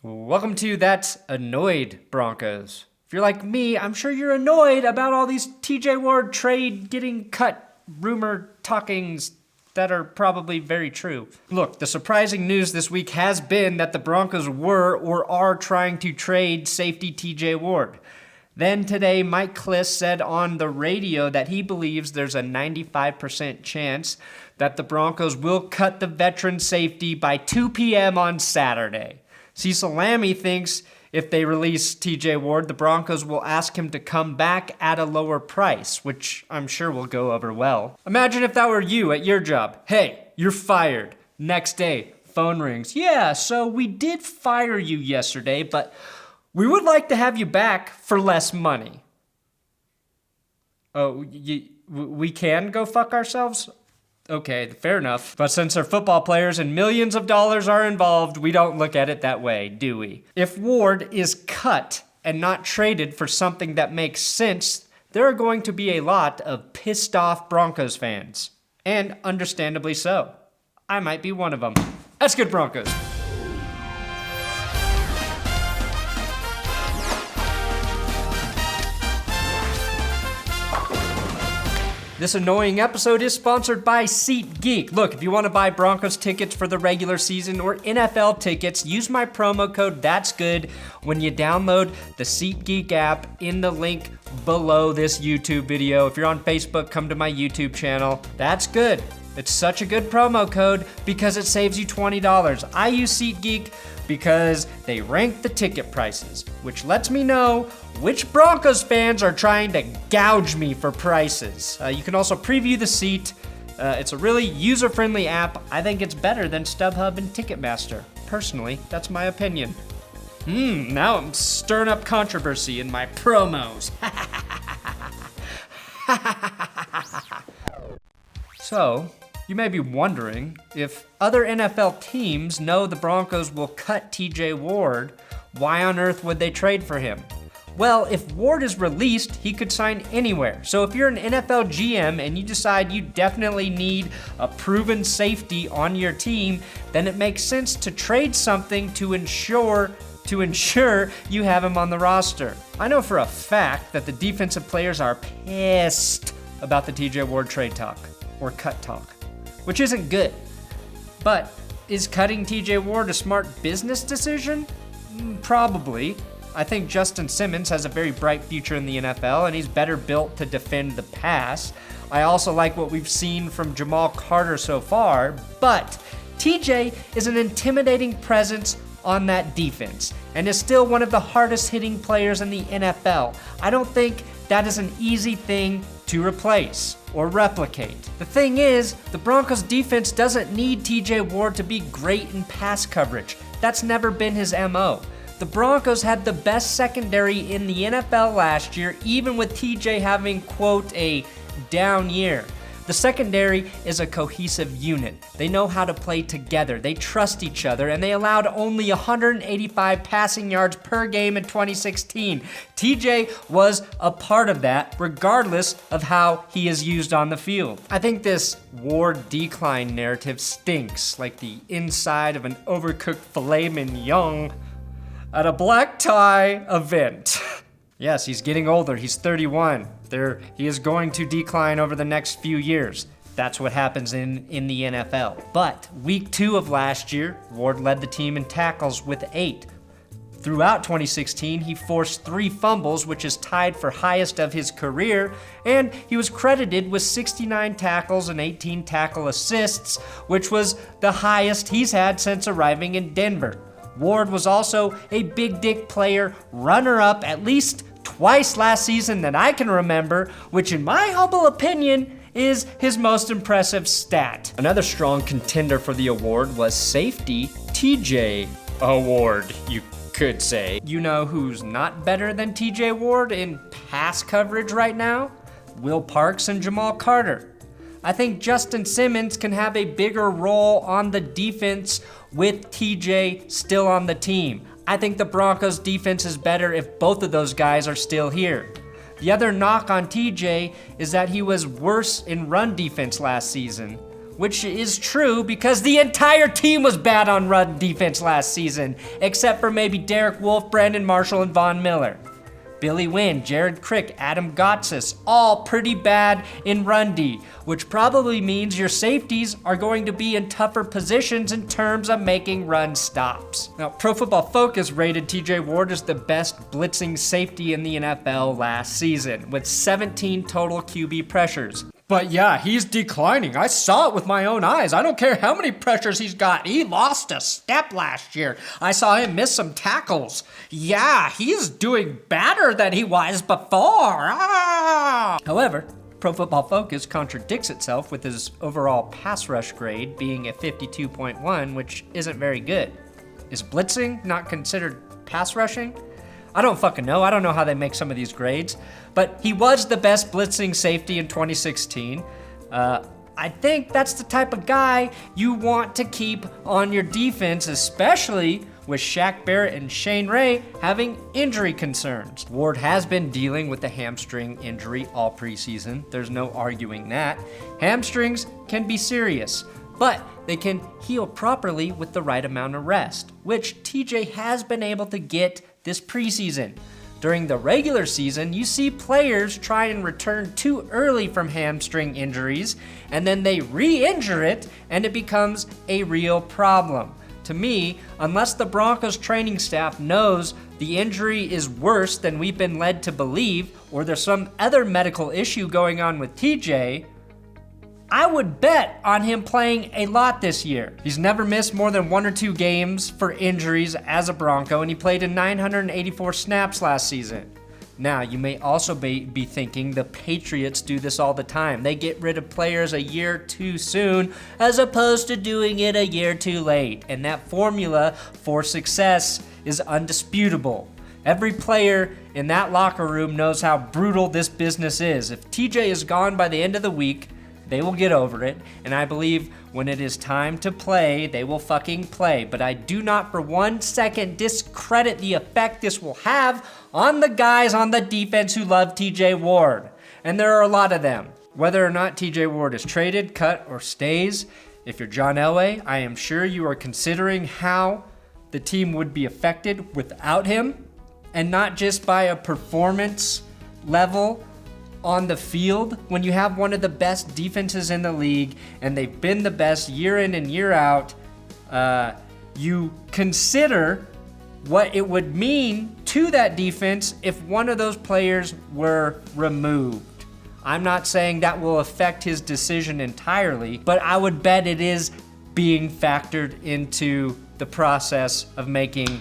Welcome to That's Annoyed Broncos. If you're like me, I'm sure you're annoyed about all these TJ Ward trade getting cut rumor talkings that are probably very true. Look, the surprising news this week has been that the Broncos were or are trying to trade safety TJ Ward. Then today, Mike Klis said on the radio that he believes there's a 95% chance that the Broncos will cut the veteran safety by 2 p.m. on Saturday. Cecil Lammey thinks if they release TJ Ward, the Broncos will ask him to come back at a lower price, which I'm sure will go over well. Imagine if that were you at your job. Hey, you're fired. Next day, phone rings. Yeah, so we did fire you yesterday, but we would like to have you back for less money. Oh, we can go fuck ourselves? Okay, fair enough. But since our football players and millions of dollars are involved, we don't look at it that way, do we? If Ward is cut and not traded for something that makes sense, there are going to be a lot of pissed off Broncos fans. And understandably so. I might be one of them. That's good, Broncos. This annoying episode is sponsored by SeatGeek. Look, if you want to buy Broncos tickets for the regular season or NFL tickets, use my promo code ThatsGood when you download the SeatGeek app in the link below this YouTube video. If you're on Facebook, come to my YouTube channel. That's good. It's such a good promo code because it saves you $20. I use SeatGeek because they rank the ticket prices, which lets me know which Broncos fans are trying to gouge me for prices. You can also preview the seat. It's a really user-friendly app. I think it's better than StubHub and Ticketmaster. Personally, that's my opinion. Now I'm stirring up controversy in my promos. So, you may be wondering, if other NFL teams know the Broncos will cut TJ Ward, why on earth would they trade for him? Well, if Ward is released, he could sign anywhere. So if you're an NFL GM and you decide you definitely need a proven safety on your team, then it makes sense to trade something to ensure you have him on the roster. I know for a fact that the defensive players are pissed about the TJ Ward trade talk, or cut talk, which isn't good. But is cutting TJ Ward a smart business decision? Probably. I think Justin Simmons has a very bright future in the NFL, and he's better built to defend the pass. I also like what we've seen from Jamal Carter so far, but TJ is an intimidating presence on that defense, and is still one of the hardest hitting players in the NFL. I don't think that is an easy thing to replace or replicate. The thing is, the Broncos defense doesn't need TJ Ward to be great in pass coverage. That's never been his MO. The Broncos had the best secondary in the NFL last year, even with TJ having, quote, a down year. The secondary is a cohesive unit. They know how to play together. They trust each other, and they allowed only 185 passing yards per game in 2016. TJ was a part of that, regardless of how he is used on the field. I think this Ward decline narrative stinks like the inside of an overcooked filet mignon at a black tie event. Yes, he's getting older. He's 31. He is going to decline over the next few years. That's what happens in the NFL. But week 2 of last year, Ward led the team in tackles with 8. Throughout 2016, he forced 3 fumbles, which is tied for highest of his career, and he was credited with 69 tackles and 18 tackle assists, which was the highest he's had since arriving in Denver. Ward was also a big dick player, runner-up at least twice last season that I can remember, which in my humble opinion is his most impressive stat. Another strong contender for the award was safety TJ Ward, you could say. You know who's not better than TJ Ward in pass coverage right now? Will Parks and Jamal Carter. I think Justin Simmons can have a bigger role on the defense with TJ still on the team. I think the Broncos defense is better if both of those guys are still here. The other knock on TJ is that he was worse in run defense last season, which is true because the entire team was bad on run defense last season, except for maybe Derek Wolfe, Brandon Marshall, and Von Miller. Billy Wynn, Jared Crick, Adam Gotsis, all pretty bad in run D, which probably means your safeties are going to be in tougher positions in terms of making run stops. Now, Pro Football Focus rated TJ Ward as the best blitzing safety in the NFL last season, with 17 total QB pressures. But yeah, he's declining. I saw it with my own eyes. I don't care how many pressures he's got. He lost a step last year. I saw him miss some tackles. Yeah, he's doing better than he was before. However, Pro Football Focus contradicts itself with his overall pass rush grade being a 52.1, which isn't very good. Is blitzing not considered pass rushing? I don't fucking know. I don't know how they make some of these grades. But he was the best blitzing safety in 2016. I think that's the type of guy you want to keep on your defense, especially with Shaq Barrett and Shane Ray having injury concerns. Ward has been dealing with the hamstring injury all preseason. There's no arguing that. Hamstrings can be serious, but they can heal properly with the right amount of rest, which TJ has been able to get this preseason. During the regular season, you see players try and return too early from hamstring injuries, and then they re-injure it, and it becomes a real problem. To me, unless the Broncos training staff knows the injury is worse than we've been led to believe, or there's some other medical issue going on with TJ, I would bet on him playing a lot this year. He's never missed more than 1 or 2 games for injuries as a Bronco, and he played in 984 snaps last season. Now, you may also be thinking the Patriots do this all the time. They get rid of players a year too soon as opposed to doing it a year too late, and that formula for success is undisputable. Every player in that locker room knows how brutal this business is. If TJ is gone by the end of the week, they will get over it, and I believe when it is time to play, they will fucking play. But I do not for 1 second discredit the effect this will have on the guys on the defense who love TJ Ward. And there are a lot of them. Whether or not TJ Ward is traded, cut, or stays, if you're John Elway, I am sure you are considering how the team would be affected without him, and not just by a performance level on the field. When you have one of the best defenses in the league and they've been the best year in and year out, you consider what it would mean to that defense if one of those players were removed. I'm not saying that will affect his decision entirely, but I would bet it is being factored into the process of making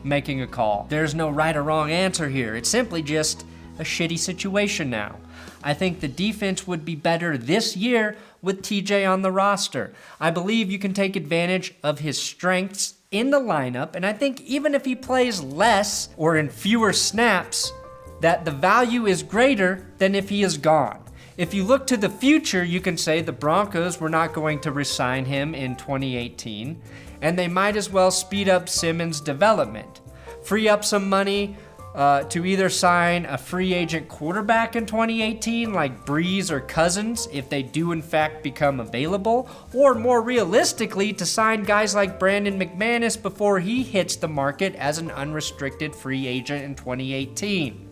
a call. There's no right or wrong answer here. It's simply just a shitty situation now. I think the defense would be better this year with TJ on the roster. I believe you can take advantage of his strengths in the lineup, and I think even if he plays less or in fewer snaps, that the value is greater than if he is gone. If you look to the future, you can say the Broncos were not going to re-sign him in 2018, and they might as well speed up Simmons' development, free up some money to either sign a free agent quarterback in 2018 like Breeze or Cousins if they do in fact become available, or more realistically to sign guys like Brandon McManus before he hits the market as an unrestricted free agent in 2018.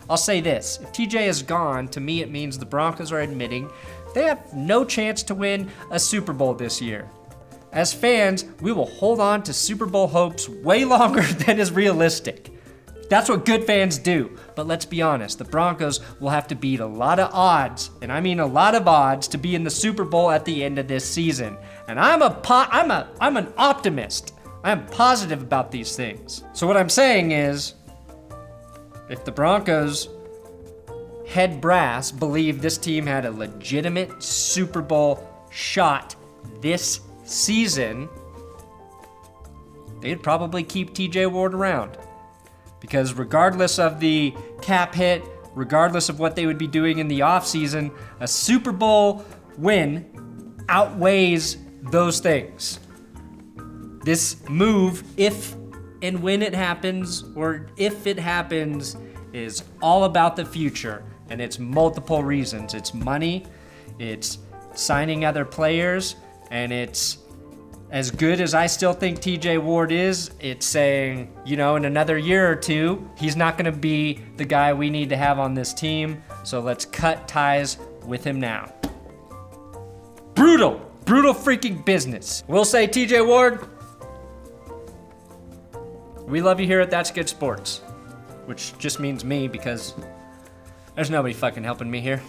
I'll say this, if TJ is gone, to me it means the Broncos are admitting they have no chance to win a Super Bowl this year. As fans, we will hold on to Super Bowl hopes way longer than is realistic. That's what good fans do. But let's be honest, the Broncos will have to beat a lot of odds, and I mean a lot of odds, to be in the Super Bowl at the end of this season. And I'm an optimist. I am positive about these things. So what I'm saying is, if the Broncos head brass believe this team had a legitimate Super Bowl shot this season, they'd probably keep TJ Ward around. Because regardless of the cap hit, regardless of what they would be doing in the offseason, a Super Bowl win outweighs those things. This move, if and when it happens, or if it happens, is all about the future, and it's multiple reasons. It's money, it's signing other players, and it's as good as I still think TJ Ward is, it's saying, in another year or two, he's not going to be the guy we need to have on this team, so let's cut ties with him now. Brutal freaking business. We'll say, TJ Ward, we love you here at That's Good Sports, which just means me because there's nobody fucking helping me here.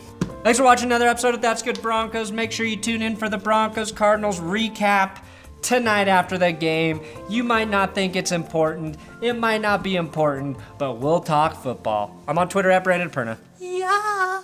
Thanks for watching another episode of That's Good Broncos. Make sure you tune in for the Broncos-Cardinals recap tonight after the game. You might not think it's important. It might not be important, but we'll talk football. I'm on Twitter at Brandon Perna. Yeah.